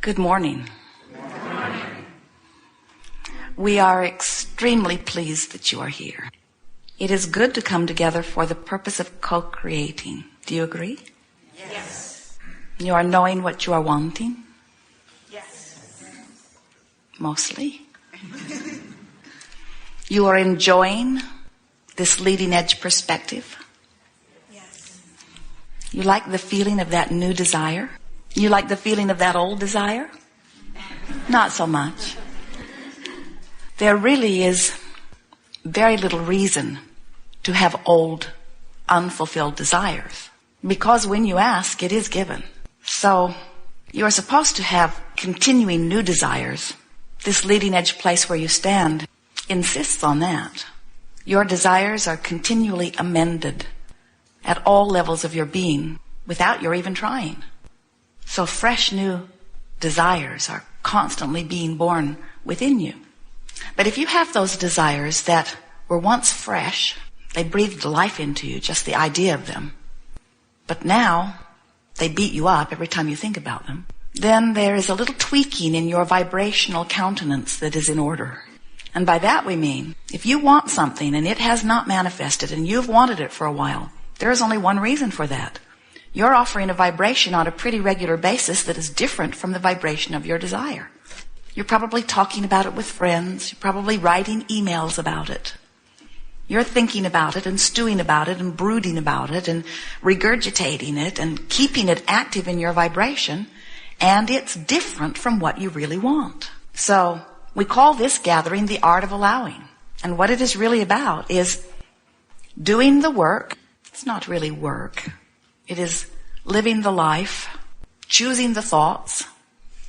Good morning. We are extremely pleased that you are here. It is good to come together for the purpose of co-creating. Do you agree? Yes. You are knowing what you are wanting? Yes. Mostly. You are enjoying this leading edge perspective? Yes. You like the feeling of that new desire? You like the feeling of that old desire? Not so much. There really is very little reason to have old, unfulfilled desires. Because when you ask, it is given. So you are supposed to have continuing new desires. This leading edge place where you stand insists on that. Your desires are continually amended at all levels of your being without your even trying. So fresh new desires are constantly being born within you. But if you have those desires that were once fresh, they breathed life into you, just the idea of them, but now they beat you up every time you think about them, then there is a little tweaking in your vibrational countenance that is in order. And by that we mean, if you want something and it has not manifested and you've wanted it for a while, there is only one reason for that. You're offering a vibration on a pretty regular basis that is different from the vibration of your desire. You're probably talking about it with friends. You're probably writing emails about it. You're thinking about it and stewing about it and brooding about it and regurgitating it and keeping it active in your vibration. And it's different from what you really want. So we call this gathering the art of allowing. And what it is really about is doing the work. It's not really work. It is living the life, choosing the thoughts,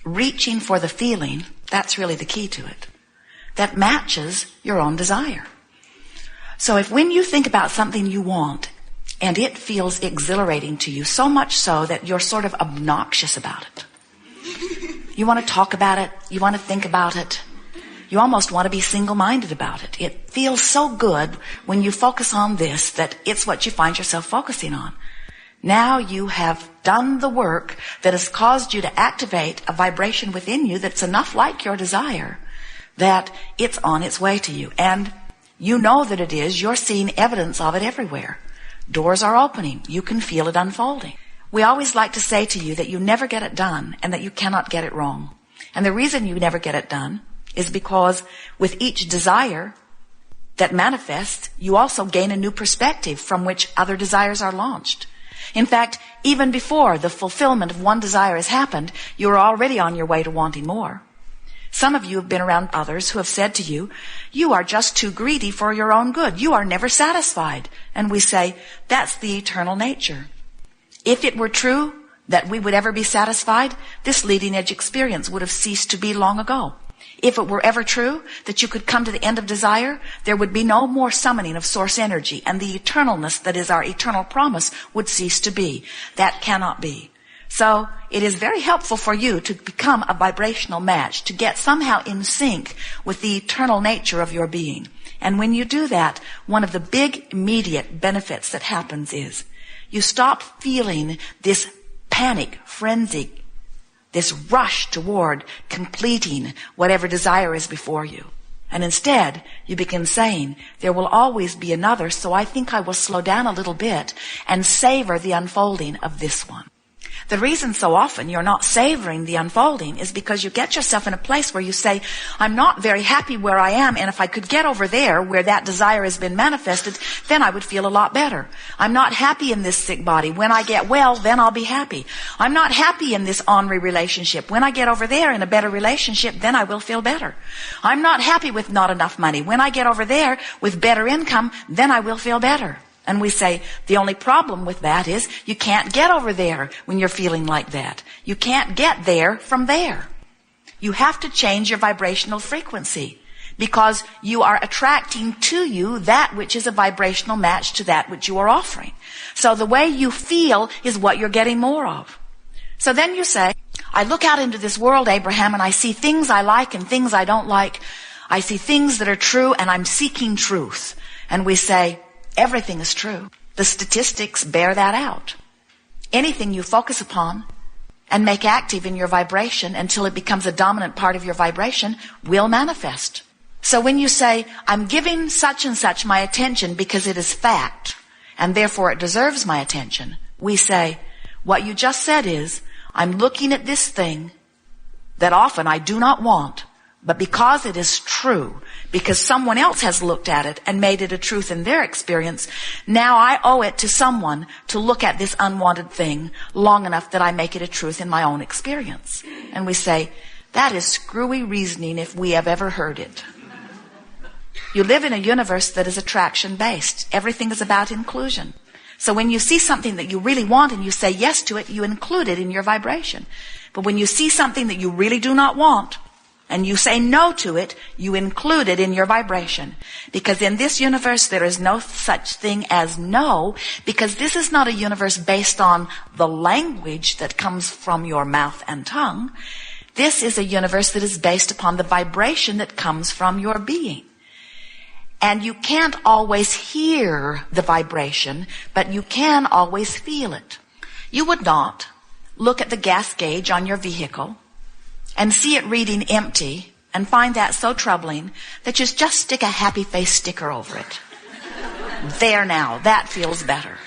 reaching for the feeling. That's really the key to it. That matches your own desire. So if when you think about something you want and it feels exhilarating to you, so much so that you're sort of obnoxious about it. You want to talk about it. You want to think about it. You almost want to be single-minded about it. It feels so good when you focus on this that it's what you find yourself focusing on. Now you have done the work that has caused you to activate a vibration within you that's enough like your desire that it's on its way to you. And you know that it is. You're seeing evidence of it everywhere. Doors are opening. You can feel it unfolding. We always like to say to you that you never get it done and that you cannot get it wrong. And the reason you never get it done is because with each desire that manifests, you also gain a new perspective from which other desires are launched. In fact, even before the fulfillment of one desire has happened, you're already on your way to wanting more. Some of you have been around others who have said to you, you are just too greedy for your own good. You are never satisfied. And we say, that's the eternal nature. If it were true that we would ever be satisfied, this leading edge experience would have ceased to be long ago. If it were ever true that you could come to the end of desire, there would be no more summoning of source energy, and the eternalness that is our eternal promise would cease to be. That cannot be. So it is very helpful for you to become a vibrational match, to get somehow in sync with the eternal nature of your being. And when you do that, one of the big immediate benefits that happens is you stop feeling this panic, frenzy, this rush toward completing whatever desire is before you. And instead, you begin saying, there will always be another, so I think I will slow down a little bit and savor the unfolding of this one. The reason so often you're not savoring the unfolding is because you get yourself in a place where you say, I'm not very happy where I am, and if I could get over there where that desire has been manifested, then I would feel a lot better. I'm not happy in this sick body. When I get well, then I'll be happy. I'm not happy in this ornery relationship. When I get over there in a better relationship, then I will feel better. I'm not happy with not enough money. When I get over there with better income, then I will feel better. And we say, the only problem with that is you can't get over there when you're feeling like that. You can't get there from there. You have to change your vibrational frequency because you are attracting to you that which is a vibrational match to that which you are offering. So the way you feel is what you're getting more of. So then you say, I look out into this world, Abraham, and I see things I like and things I don't like. I see things that are true and I'm seeking truth. And we say, everything is true. The statistics bear that out. Anything you focus upon and make active in your vibration until it becomes a dominant part of your vibration, will manifest. So when you say, I'm giving such and such my attention because it is fact, and therefore it deserves my attention, we say, what you just said is, I'm looking at this thing that often I do not want, but because it is true, because someone else has looked at it and made it a truth in their experience, now I owe it to someone to look at this unwanted thing long enough that I make it a truth in my own experience. And we say, that is screwy reasoning if we have ever heard it. You live in a universe that is attraction-based. Everything is about inclusion. So when you see something that you really want and you say yes to it, you include it in your vibration. But when you see something that you really do not want, and you say no to it, you include it in your vibration. Because in this universe, there is no such thing as no, because this is not a universe based on the language that comes from your mouth and tongue. This is a universe that is based upon the vibration that comes from your being. And you can't always hear the vibration, but you can always feel it. You would not look at the gas gauge on your vehicle and see it reading empty and find that so troubling that you just stick a happy face sticker over it. There now, that feels better.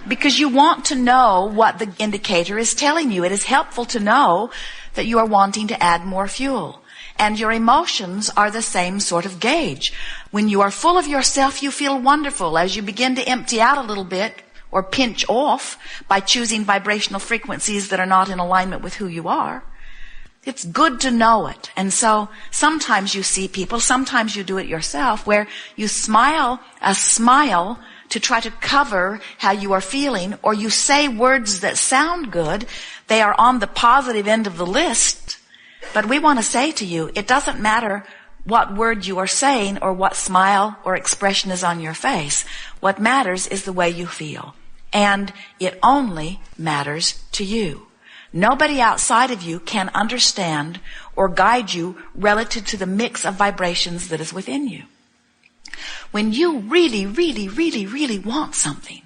Because you want to know what the indicator is telling you. It is helpful to know that you are wanting to add more fuel. And your emotions are the same sort of gauge. When you are full of yourself, you feel wonderful. As you begin to empty out a little bit or pinch off by choosing vibrational frequencies that are not in alignment with who you are, it's good to know it. And so sometimes you see people, sometimes you do it yourself, where you smile a smile to try to cover how you are feeling, or you say words that sound good. They are on the positive end of the list. But we want to say to you, it doesn't matter what word you are saying or what smile or expression is on your face. What matters is the way you feel. And it only matters to you. Nobody outside of you can understand or guide you relative to the mix of vibrations that is within you. When you really, really, really, really want something,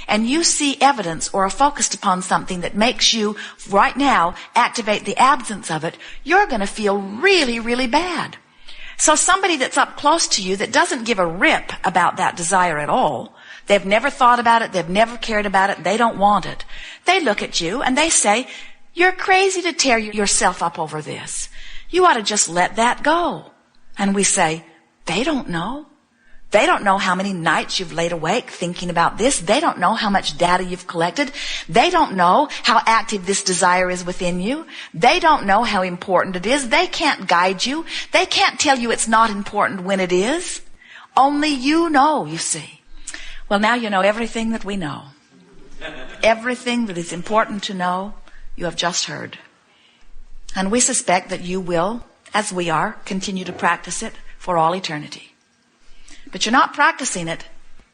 and you see evidence or are focused upon something that makes you right now activate the absence of it, you're going to feel really, really bad. So somebody that's up close to you that doesn't give a rip about that desire at all, they've never thought about it, they've never cared about it, they don't want it. They look at you and they say, you're crazy to tear yourself up over this. You ought to just let that go. And we say, they don't know. They don't know how many nights you've laid awake thinking about this. They don't know how much data you've collected. They don't know how active this desire is within you. They don't know how important it is. They can't guide you. They can't tell you it's not important when it is. Only you know, you see. Well, now you know everything that we know. Everything that is important to know, you have just heard. And we suspect that you will, as we are, continue to practice it for all eternity. But you're not practicing it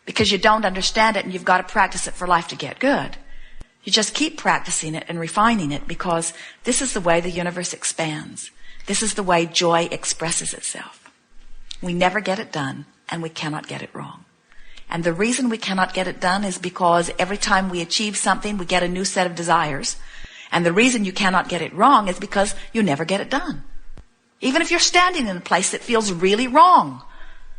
because you don't understand it and you've got to practice it for life to get good. You just keep practicing it and refining it because this is the way the universe expands. This is the way joy expresses itself. We never get it done and we cannot get it wrong. And the reason we cannot get it done is because every time we achieve something, we get a new set of desires. And the reason you cannot get it wrong is because you never get it done. Even if you're standing in a place that feels really wrong,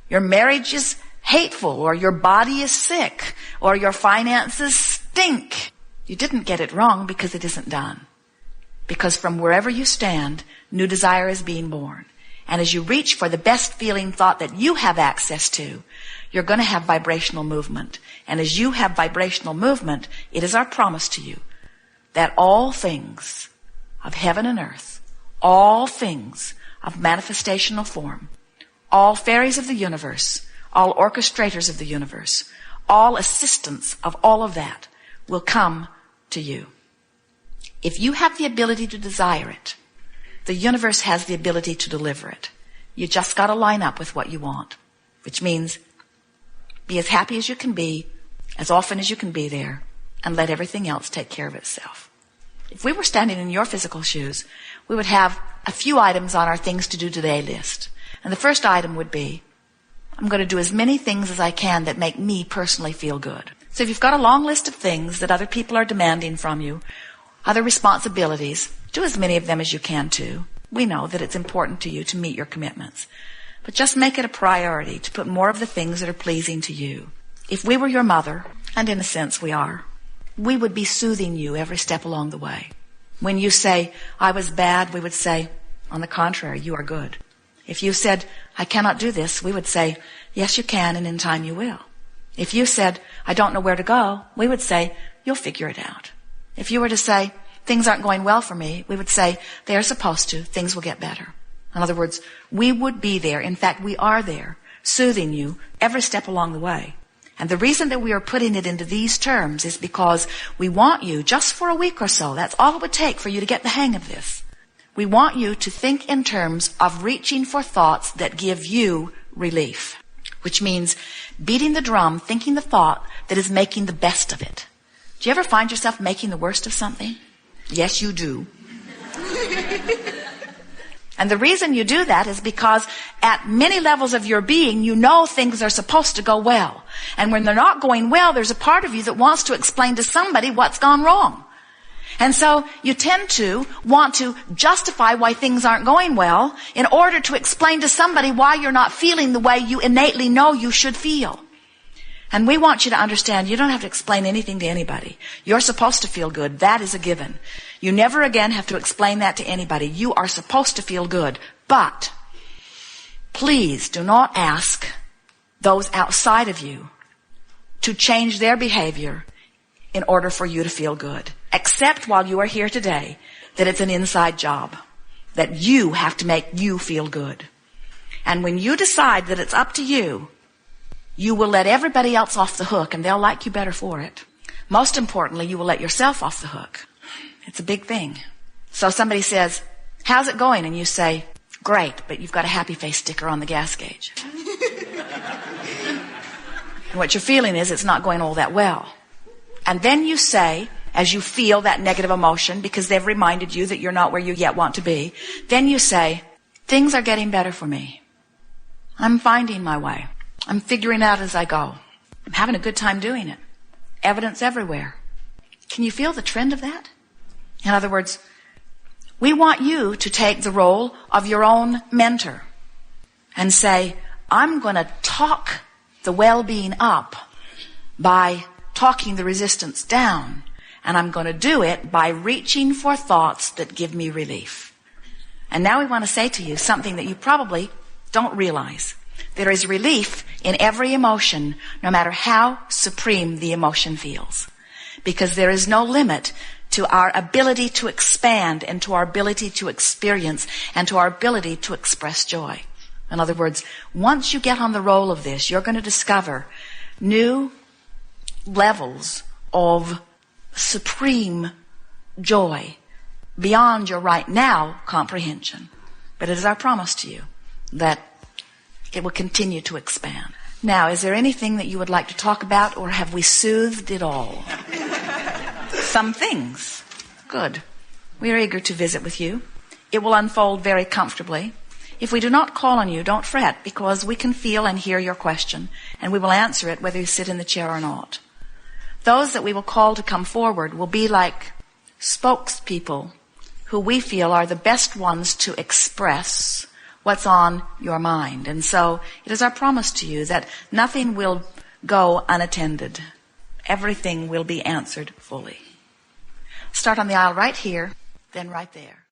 your marriage is hateful, or your body is sick, or your finances stink, you didn't get it wrong because it isn't done. Because from wherever you stand, new desire is being born. And as you reach for the best feeling thought that you have access to, you're going to have vibrational movement. And as you have vibrational movement, it is our promise to you that all things of heaven and earth, all things of manifestational form, all fairies of the universe, all orchestrators of the universe, all assistants of all of that will come to you. If you have the ability to desire it, the universe has the ability to deliver it. You just got to line up with what you want, which means be as happy as you can be, as often as you can be there, and let everything else take care of itself. If we were standing in your physical shoes, we would have a few items on our things to do today list. And the first item would be, I'm going to do as many things as I can that make me personally feel good. So if you've got a long list of things that other people are demanding from you, other responsibilities. Do as many of them as you can too. We know that it's important to you to meet your commitments. But just make it a priority to put more of the things that are pleasing to you. If we were your mother, and in a sense we are, we would be soothing you every step along the way. When you say, I was bad, we would say, on the contrary, you are good. If you said, I cannot do this, we would say, yes, you can, and in time you will. If you said, I don't know where to go, we would say, you'll figure it out. If you were to say, things aren't going well for me, we would say, they are supposed to, things will get better. In other words, we would be there, in fact, we are there, soothing you every step along the way. And the reason that we are putting it into these terms is because we want you, just for a week or so, that's all it would take for you to get the hang of this. We want you to think in terms of reaching for thoughts that give you relief, which means beating the drum, thinking the thought that is making the best of it. Do you ever find yourself making the worst of something? Yes, you do. And the reason you do that is because at many levels of your being, you know things are supposed to go well. And when they're not going well, there's a part of you that wants to explain to somebody what's gone wrong. And so you tend to want to justify why things aren't going well in order to explain to somebody why you're not feeling the way you innately know you should feel. And we want you to understand you don't have to explain anything to anybody. You're supposed to feel good. That is a given. You never again have to explain that to anybody. You are supposed to feel good. But please do not ask those outside of you to change their behavior in order for you to feel good. Except while you are here today, that it's an inside job. That you have to make you feel good. And when you decide that it's up to you, you will let everybody else off the hook, and they'll like you better for it. Most importantly, you will let yourself off the hook. It's a big thing. So somebody says, how's it going? And you say, great, but you've got a happy face sticker on the gas gauge. And what you're feeling is it's not going all that well. And then you say, as you feel that negative emotion, because they've reminded you that you're not where you yet want to be, then you say, things are getting better for me. I'm finding my way. I'm figuring out as I go. I'm having a good time doing it. Evidence everywhere. Can you feel the trend of that? In other words, we want you to take the role of your own mentor and say, I'm going to talk the well-being up by talking the resistance down. And I'm going to do it by reaching for thoughts that give me relief. And now we want to say to you something that you probably don't realize. There is relief in every emotion, no matter how supreme the emotion feels. Because there is no limit to our ability to expand and to our ability to experience and to our ability to express joy. In other words, once you get on the roll of this, you're going to discover new levels of supreme joy beyond your right now comprehension. But it is our promise to you that it will continue to expand. Now, is there anything that you would like to talk about, or have we soothed it all? Some things. Good. We are eager to visit with you. It will unfold very comfortably. If we do not call on you, don't fret, because we can feel and hear your question, and we will answer it whether you sit in the chair or not. Those that we will call to come forward will be like spokespeople who we feel are the best ones to express what's on your mind. And so it is our promise to you that nothing will go unattended. Everything will be answered fully. Start on the aisle right here, then right there.